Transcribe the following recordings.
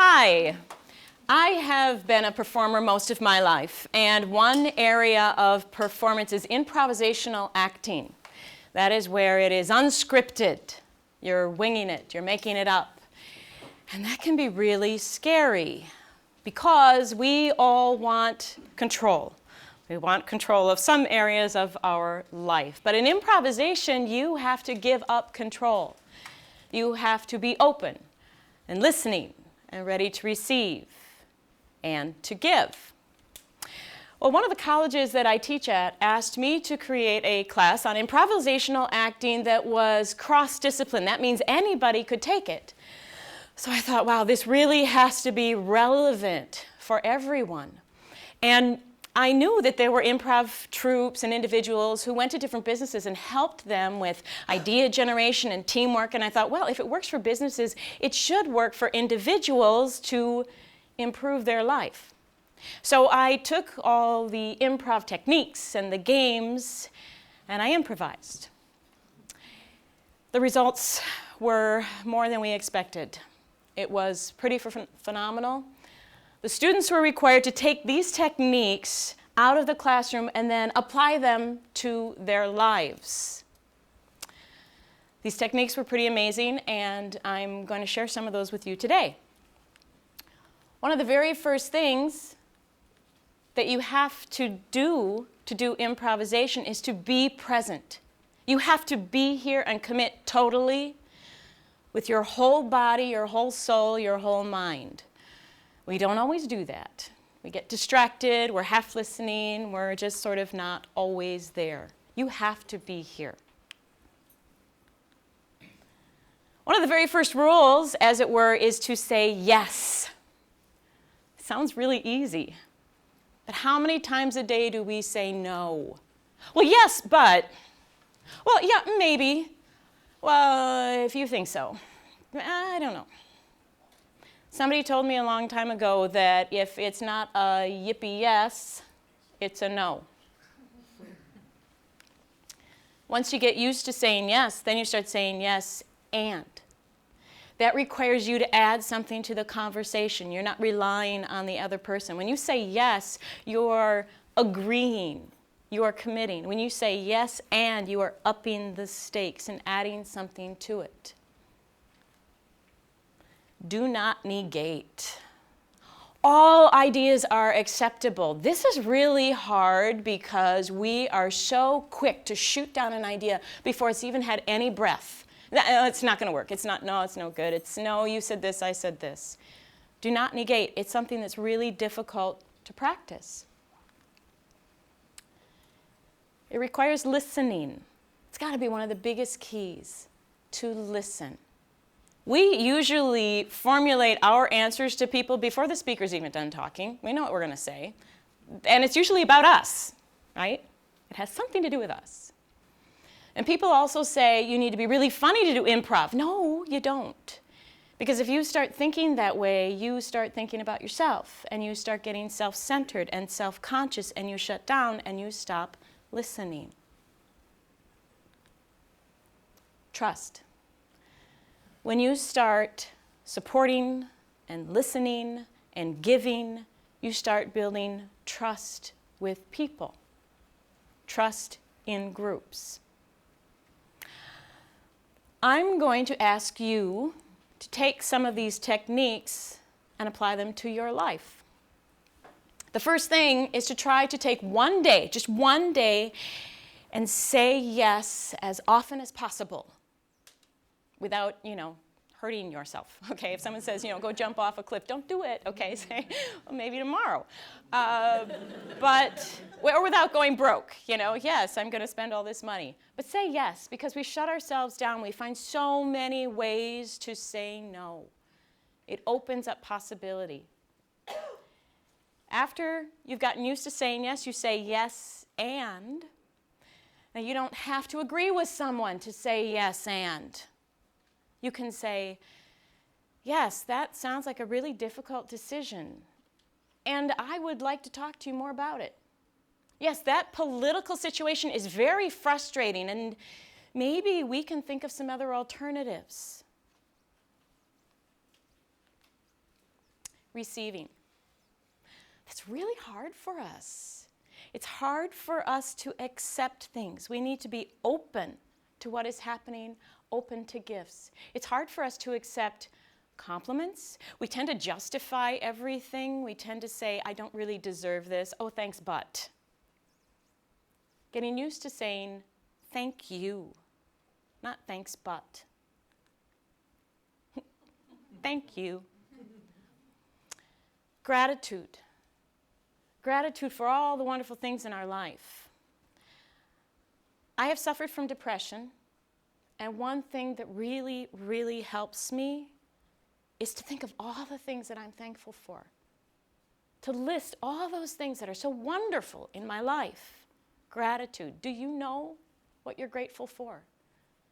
Hi. I have been a performer most of my life, and one area of performance is improvisational acting. That is where it is unscripted. You're winging it, you're making it up. And that can be really scary because we all want control. We want control of some areas of our life. But in improvisation, you have to give up control. You have to be open and listening and ready to receive and to give. Well, one of the colleges that I teach at asked me to create a class on improvisational acting that was cross-discipline. That means anybody could take it. So I thought, wow, this really has to be relevant for everyone. And I knew that there were improv troupes and individuals who went to different businesses and helped them with idea generation and teamwork. And I thought, well, if it works for businesses, it should work for individuals to improve their life. So I took all the improv techniques and the games and I improvised. The results were more than we expected. It was pretty phenomenal. The students were required to take these techniques out of the classroom and then apply them to their lives. These techniques were pretty amazing, and I'm going to share some of those with you today. One of the very first things that you have to do improvisation is to be present. You have to be here and commit totally with your whole body, your whole soul, your whole mind. We don't always do that. We get distracted, we're half listening, we're just sort of not always there. You have to be here. One of the very first rules, as it were, is to say yes. Sounds really easy. But how many times a day do we say no? Well, yes, but. Well, yeah, maybe. Well, if you think so. I don't know. Somebody told me a long time ago that if it's not a yippee yes, it's a no. Once you get used to saying yes, then you start saying yes and. That requires you to add something to the conversation. You're not relying on the other person. When you say yes, you're agreeing. You are committing. When you say yes and, you are upping the stakes and adding something to it. Do not negate. All ideas are acceptable. This is really hard because we are so quick to shoot down an idea before it's even had any breath. It's not going to work. It's not, no, it's no good. It's no, you said this, I said this. Do not negate. It's something that's really difficult to practice. It requires listening. It's got to be one of the biggest keys, to listen. We usually formulate our answers to people before the speaker's even done talking. We know what we're going to say. And it's usually about us, right? It has something to do with us. And people also say you need to be really funny to do improv. No, you don't. Because if you start thinking that way, you start thinking about yourself, and you start getting self-centered and self-conscious, and you shut down and you stop listening. Trust. When you start supporting and listening and giving, you start building trust with people, trust in groups. I'm going to ask you to take some of these techniques and apply them to your life. The first thing is to try to take one day, just one day, and say yes as often as possible without, hurting yourself. Okay, if someone says, go jump off a cliff, don't do it. Okay, say, well, maybe tomorrow. Or without going broke, yes, I'm going to spend all this money. But say yes, because we shut ourselves down. We find so many ways to say no. It opens up possibility. After you've gotten used to saying yes, you say yes and. Now, you don't have to agree with someone to say yes and. You can say, yes, that sounds like a really difficult decision, and I would like to talk to you more about it. Yes, that political situation is very frustrating, and maybe we can think of some other alternatives. receiving. That's really hard for us. It's hard for us to accept things. We need to be open to what is happening, open to gifts. It's hard for us to accept compliments. We tend to justify everything. We tend to say, I don't really deserve this. Oh, thanks, but. Getting used to saying, thank you, not thanks, but. Thank you. Gratitude. Gratitude for all the wonderful things in our life. I have suffered from depression, and one thing that really, really helps me is to think of all the things that I'm thankful for. To list all those things that are so wonderful in my life. Gratitude. Do you know what you're grateful for?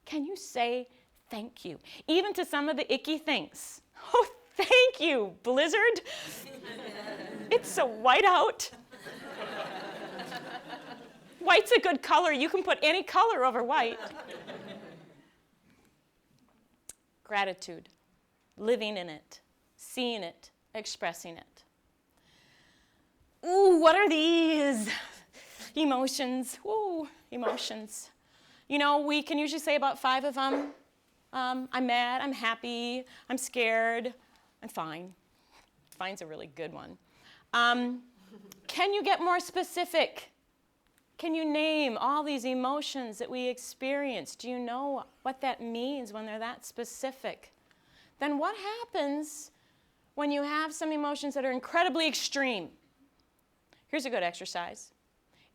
Can you say thank you? Even to some of the icky things. Oh, thank you, blizzard. It's so white out. White's a good color. You can put any color over white. Gratitude. Living in it. Seeing it. Expressing it. Ooh, what are these? Emotions. Ooh, emotions. You know, we can usually say about 5 of them. I'm mad, I'm happy, I'm scared, I'm fine. Fine's a really good one. Can you get more specific? Can you name all these emotions that we experience? Do you know what that means when they're that specific? Then what happens when you have some emotions that are incredibly extreme? Here's a good exercise.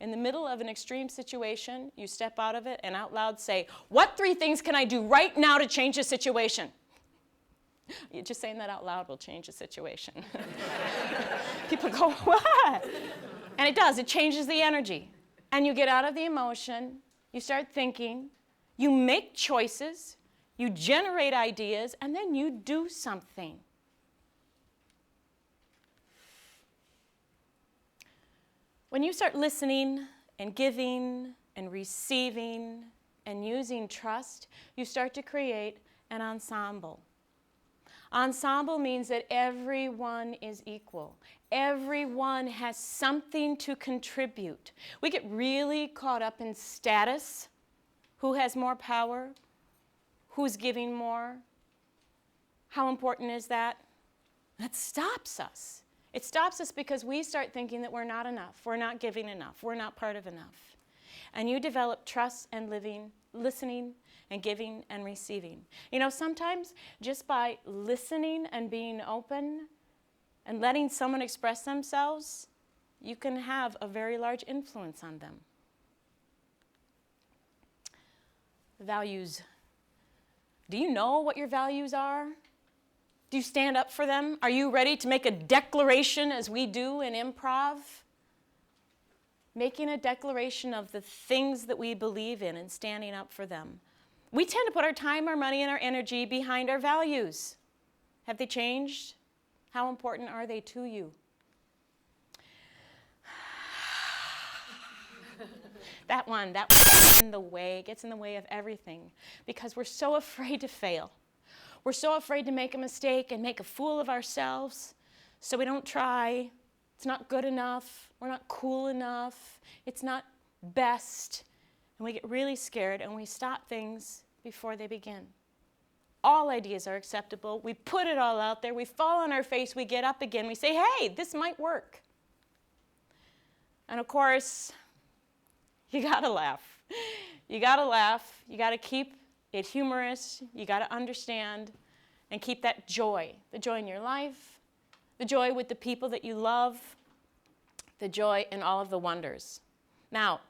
In the middle of an extreme situation, you step out of it and out loud say, what 3 things can I do right now to change the situation? Just saying that out loud will change the situation. People go, what? And it does. It changes the energy. And you get out of the emotion. You start thinking. You make choices. You generate ideas. And then you do something. When you start listening and giving and receiving and using trust, you start to create an ensemble. Ensemble means that everyone is equal. Everyone has something to contribute. We get really caught up in status. Who has more power? Who's giving more? How important is that? That stops us. It stops us because we start thinking that we're not enough, we're not giving enough, we're not part of enough. And you develop trust and listening and giving and receiving. You know, sometimes just by listening and being open and letting someone express themselves, you can have a very large influence on them. Values. Do you know what your values are? Do you stand up for them? Are you ready to make a declaration as we do in improv? Making a declaration of the things that we believe in and standing up for them. We tend to put our time, our money, and our energy behind our values. Have they changed? How important are they to you? That one gets in the way of everything because we're so afraid to fail. We're so afraid to make a mistake and make a fool of ourselves, so we don't try. It's not good enough. We're not cool enough. It's not best. And we get really scared and we stop things before they begin. All ideas are acceptable. We put it all out there. We fall on our face. We get up again. We say, hey, this might work. And of course, you gotta laugh. You gotta laugh. You gotta keep it humorous. You gotta understand and keep that joy. The joy in your life, the joy with the people that you love, the joy in all of the wonders. Now,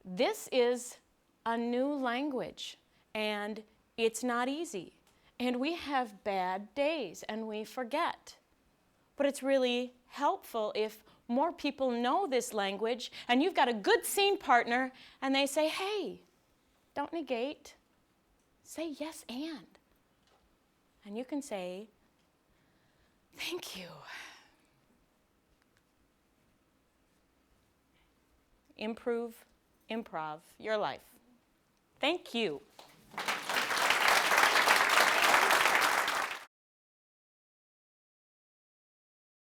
this is a new language, and it's not easy. And we have bad days, and we forget. But it's really helpful if more people know this language, and you've got a good scene partner, and they say, hey, don't negate. Say yes and. And you can say, thank you. Improve, improv your life. Thank you.